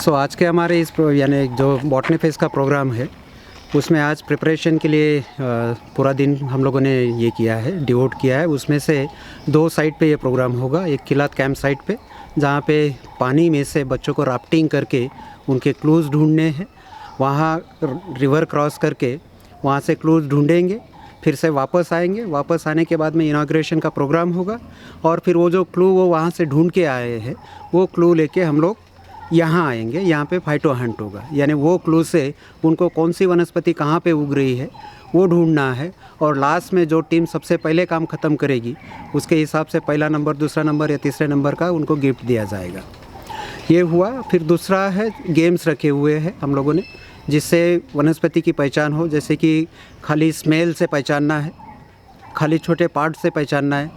आज के हमारे इस यानी जो बॉटनी फेस्ट का प्रोग्राम है, उसमें आज प्रिपरेशन के लिए पूरा दिन हम लोगों ने ये किया है, डिवोट किया है। उसमें से 2 साइट पे ये प्रोग्राम होगा। एक किलात कैंप साइट पे, जहाँ पे पानी में से बच्चों को राफ्टिंग करके उनके क्लूज़ ढूंढने हैं। वहाँ रिवर क्रॉस करके वहाँ से क्लूज़ ढूंढेंगे, फिर से वापस आएंगे। वापस आने के बाद में इनाग्रेशन का प्रोग्राम होगा, और फिर वो जो क्लू वो वहाँ से ढूंढ के आए हैं, वो क्लू लेके हम लोग यहाँ आएंगे। यहाँ पे फाइटो हंट होगा, यानी वो क्लू से उनको कौन सी वनस्पति कहाँ पे उग रही है वो ढूंढना है। और लास्ट में जो टीम सबसे पहले काम ख़त्म करेगी, उसके हिसाब से पहला नंबर, दूसरा नंबर या तीसरे नंबर का उनको गिफ्ट दिया जाएगा। ये हुआ। फिर दूसरा है, गेम्स रखे हुए हैं हम लोगों ने, जिससे वनस्पति की पहचान हो। जैसे कि खाली स्मेल से पहचानना है, खाली छोटे पार्ट से पहचानना है,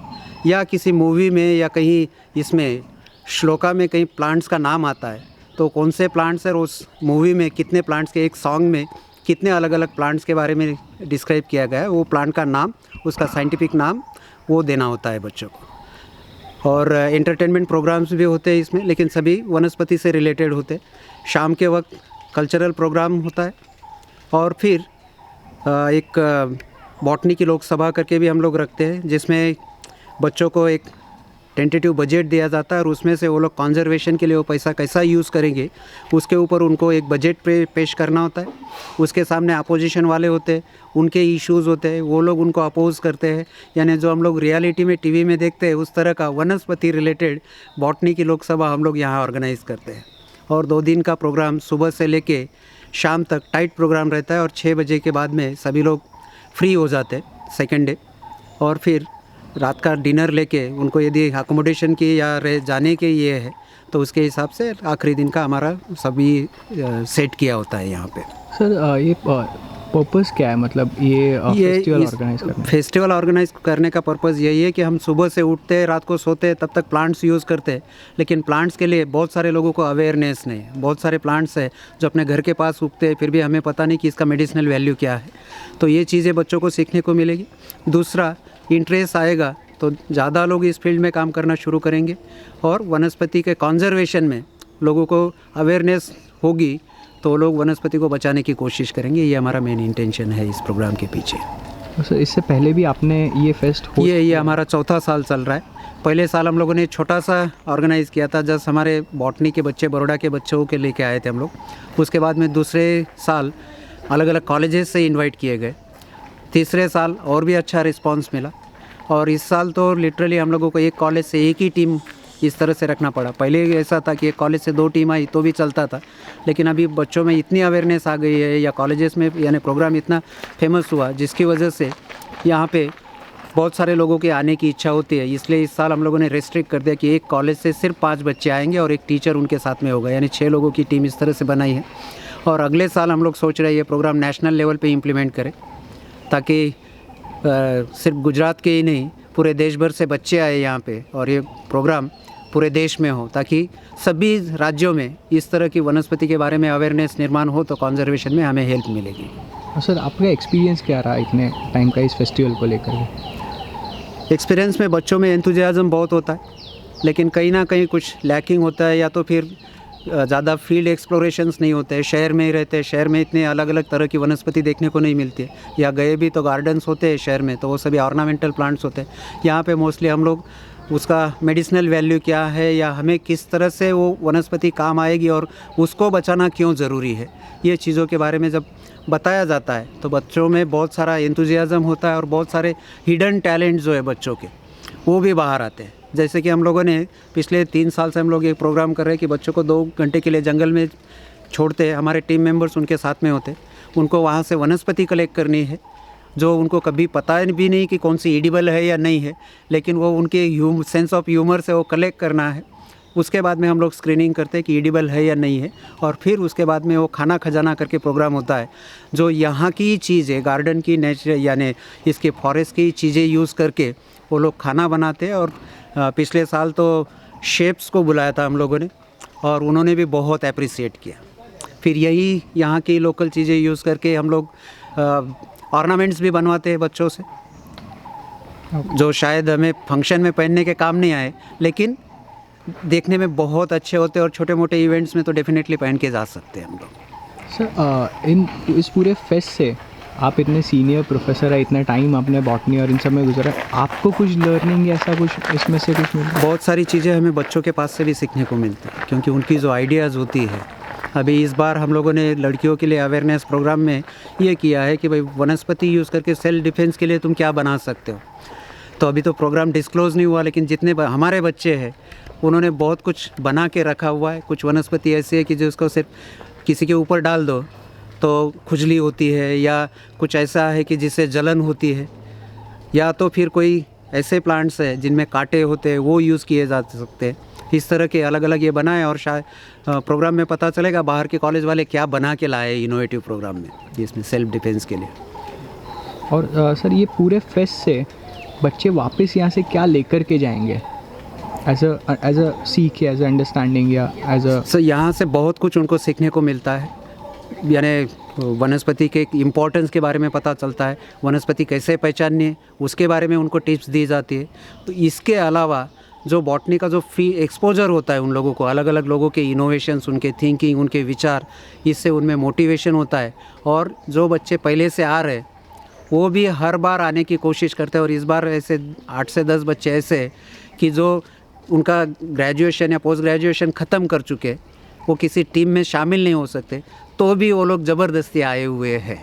या किसी मूवी में या कहीं इसमें श्लोका में कहीं प्लांट्स का नाम आता है तो कौन से प्लांट्स है, और उस मूवी में कितने प्लांट्स के, एक सॉन्ग में कितने अलग अलग प्लांट्स के बारे में डिस्क्राइब किया गया है, वो प्लांट का नाम, उसका साइंटिफिक नाम वो देना होता है बच्चों को। और एंटरटेनमेंट प्रोग्राम्स भी होते हैं इसमें, लेकिन सभी वनस्पति से रिलेटेड होते हैं। शाम के वक्त कल्चरल प्रोग्राम होता है, और फिर एक बॉटनी की लोक सभा करके भी हम लोग रखते हैं, जिसमें बच्चों को एक टेंटेटिव बजट दिया जाता है, और उसमें से वो लोग कंजर्वेशन के लिए वो पैसा कैसा यूज़ करेंगे, उसके ऊपर उनको एक बजट पेश करना होता है। उसके सामने अपोजिशन वाले होते हैं, उनके इश्यूज़ होते हैं, वो लोग उनको अपोज करते हैं। यानी जो हम लोग रियलिटी में टीवी में देखते हैं, उस तरह का वनस्पति रिलेटेड बॉटनी की लोकसभा हम लोग यहाँ ऑर्गेनाइज़ करते हैं। और 2 दिन का प्रोग्राम सुबह से लेके शाम तक टाइट प्रोग्राम रहता है, और 6 बजे के बाद में सभी लोग फ्री हो जाते हैं सेकेंड डे। और फिर रात का डिनर लेके उनको यदि अकोमोडेशन की या जाने के ये है, तो उसके हिसाब से आखिरी दिन का हमारा सभी सेट किया होता है यहाँ पे। सर, ये पर्पस क्या है, मतलब ये फेस्टिवल ऑर्गेनाइज करने? फेस्टिवल ऑर्गेनाइज करने का पर्पज़ यही है कि हम सुबह से उठते हैं, रात को सोते हैं, तब तक प्लांट्स यूज़ करते हैं, लेकिन प्लांट्स के लिए बहुत सारे लोगों को अवेयरनेस नहीं है। बहुत सारे प्लांट्स हैं जो अपने घर के पास उगते हैं, फिर भी हमें पता नहीं कि इसका मेडिसिनल वैल्यू क्या है। तो ये चीज़ें बच्चों को सीखने को मिलेगी। दूसरा, इंटरेस्ट आएगा तो ज़्यादा लोग इस फील्ड में काम करना शुरू करेंगे, और वनस्पति के कंजर्वेशन में लोगों को अवेयरनेस होगी तो लोग वनस्पति को बचाने की कोशिश करेंगे। ये हमारा मेन इंटेंशन है इस प्रोग्राम के पीछे। सर, इससे पहले भी आपने ये फेस्ट ये हमारा चौथा साल चल रहा है। पहले साल हम लोगों ने छोटा सा ऑर्गेनाइज़ किया था, जस्ट हमारे बॉटनी के बच्चे, बड़ौदा के बच्चों के लेके आए थे हम लोग। उसके बाद में दूसरे साल अलग अलग कॉलेजेस से इन्वाइट किए गए। तीसरे साल और भी अच्छा रिस्पॉन्स मिला, और इस साल तो लिटरली हम लोगों को एक कॉलेज से एक ही टीम इस तरह से रखना पड़ा। पहले ऐसा था कि एक कॉलेज से 2 टीम आई तो भी चलता था, लेकिन अभी बच्चों में इतनी अवेयरनेस आ गई है, या कॉलेजेस में यानी प्रोग्राम इतना फेमस हुआ, जिसकी वजह से यहाँ पे बहुत सारे लोगों के आने की इच्छा होती है। इसलिए इस साल हम लोगों ने रेस्ट्रिक्ट कर दिया कि एक कॉलेज से सिर्फ 5 बच्चे आएंगे और एक टीचर उनके साथ में होगा, यानी 6 लोगों की टीम इस तरह से बनाई है। और अगले साल हम लोग सोच रहे हैं ये प्रोग्राम नेशनल लेवल पर इम्प्लीमेंट करें, ताकि सिर्फ गुजरात के ही नहीं, पूरे देश भर से बच्चे आए यहाँ पे, और ये प्रोग्राम पूरे देश में हो, ताकि सभी राज्यों में इस तरह की वनस्पति के बारे में अवेयरनेस निर्माण हो, तो कंजर्वेशन में हमें हेल्प मिलेगी। सर, आपका एक्सपीरियंस क्या रहा इतने टाइम का इस फेस्टिवल को लेकर? एक्सपीरियंस में बच्चों में एंथुजियाज़म बहुत होता है, लेकिन कहीं ना कहीं कुछ लैकिंग होता है, या तो फिर ज़्यादा फील्ड एक्सप्लोरेशंस नहीं होते हैं। शहर में ही रहते हैं, शहर में इतने अलग अलग तरह की वनस्पति देखने को नहीं मिलती है, या गए भी तो गार्डन्स होते हैं शहर में, तो वो सभी ऑर्नामेंटल प्लांट्स होते हैं। यहाँ पे मोस्टली हम लोग उसका मेडिसिनल वैल्यू क्या है, या हमें किस तरह से वो वनस्पति काम आएगी और उसको बचाना क्यों ज़रूरी है, ये चीज़ों के बारे में जब बताया जाता है तो बच्चों में बहुत सारा एंथुजियाज़म होता है, और बहुत सारे हिडन टैलेंट जो है बच्चों के, वो भी बाहर आते हैं। जैसे कि हम लोगों ने पिछले 3 साल से हम लोग एक प्रोग्राम कर रहे हैं कि बच्चों को 2 घंटे के लिए जंगल में छोड़ते हैं। हमारे टीम मेंबर्स उनके साथ में होते, उनको वहाँ से वनस्पति कलेक्ट करनी है, जो उनको कभी पता भी नहीं कि कौन सी एडिबल है या नहीं है, लेकिन वो उनके सेंस ऑफ ह्यूमर से वो कलेक्ट करना है। उसके बाद में हम लोग स्क्रीनिंग करते हैं कि एडिबल है या नहीं है, और फिर उसके बाद में वो खाना खजाना करके प्रोग्राम होता है, जो यहाँ की चीज़ें, गार्डन की नेचर यानी इसके फॉरेस्ट की चीज़ें यूज़ करके वो लोग खाना बनाते हैं। और पिछले साल तो शेफ्स को बुलाया था हम लोगों ने, और उन्होंने भी बहुत अप्रिसिएट किया। फिर यही यहाँ की लोकल चीज़ें यूज़ करके हम लोग ऑर्नामेंट्स भी बनवाते हैं बच्चों से, जो शायद हमें फंक्शन में पहनने के काम नहीं आए, लेकिन देखने में बहुत अच्छे होते हैं और छोटे मोटे इवेंट्स में तो डेफिनेटली पहन के जा सकते हैं हम लोग। सर इस पूरे फेस्ट से आप इतने सीनियर प्रोफेसर है, इतना टाइम आपने बॉटनी और इन सब में गुजरा, आपको कुछ लर्निंग ऐसा कुछ इसमें से कुछ मिला? बहुत सारी चीज़ें हमें बच्चों के पास से भी सीखने को मिलती है, क्योंकि उनकी जो आइडियाज़ होती है। अभी इस बार हम लोगों ने लड़कियों के लिए अवेयरनेस प्रोग्राम में ये किया है कि भाई वनस्पति यूज़ करके सेल्फ डिफेंस के लिए तुम क्या बना सकते हो। तो अभी तो प्रोग्राम डिस्क्लोज़ नहीं हुआ, लेकिन जितने हमारे बच्चे हैं उन्होंने बहुत कुछ बना के रखा हुआ है। कुछ वनस्पति ऐसी है कि जो उसको सिर्फ किसी के ऊपर डाल दो तो खुजली होती है, या कुछ ऐसा है कि जिससे जलन होती है, या तो फिर कोई ऐसे प्लांट्स है जिनमें कांटे होते हैं, वो यूज़ किए जा सकते हैं। इस तरह के अलग अलग ये बनाए, और शायद प्रोग्राम में पता चलेगा बाहर के कॉलेज वाले क्या बना के लाए इनोवेटिव प्रोग्राम में, जिसमें सेल्फ डिफेंस के लिए। और सर ये पूरे फेस्ट से बच्चे वापस यहाँ से क्या लेकर के जाएंगे एज अ सीख, एज अ अंडरस्टैंडिंग, या एज अ सर यहाँ से बहुत कुछ उनको सीखने को मिलता है। यानी वनस्पति के इम्पोर्टेंस के बारे में पता चलता है, वनस्पति कैसे पहचाननी है उसके बारे में उनको टिप्स दी जाती है। तो इसके अलावा जो बॉटनी का जो एक्सपोजर होता है उन लोगों को, अलग अलग लोगों के इनोवेशंस, उनके थिंकिंग, उनके विचार, इससे उनमें मोटिवेशन होता है। और जो बच्चे पहले से आ रहे वो भी हर बार आने की कोशिश करते हैं। और इस बार ऐसे 8 से 10 बच्चे ऐसे हैं कि जो उनका ग्रेजुएशन या पोस्ट ग्रेजुएशन ख़त्म कर चुके, वो किसी टीम में शामिल नहीं हो सकते, तो भी वो लोग ज़बरदस्ती आए हुए हैं।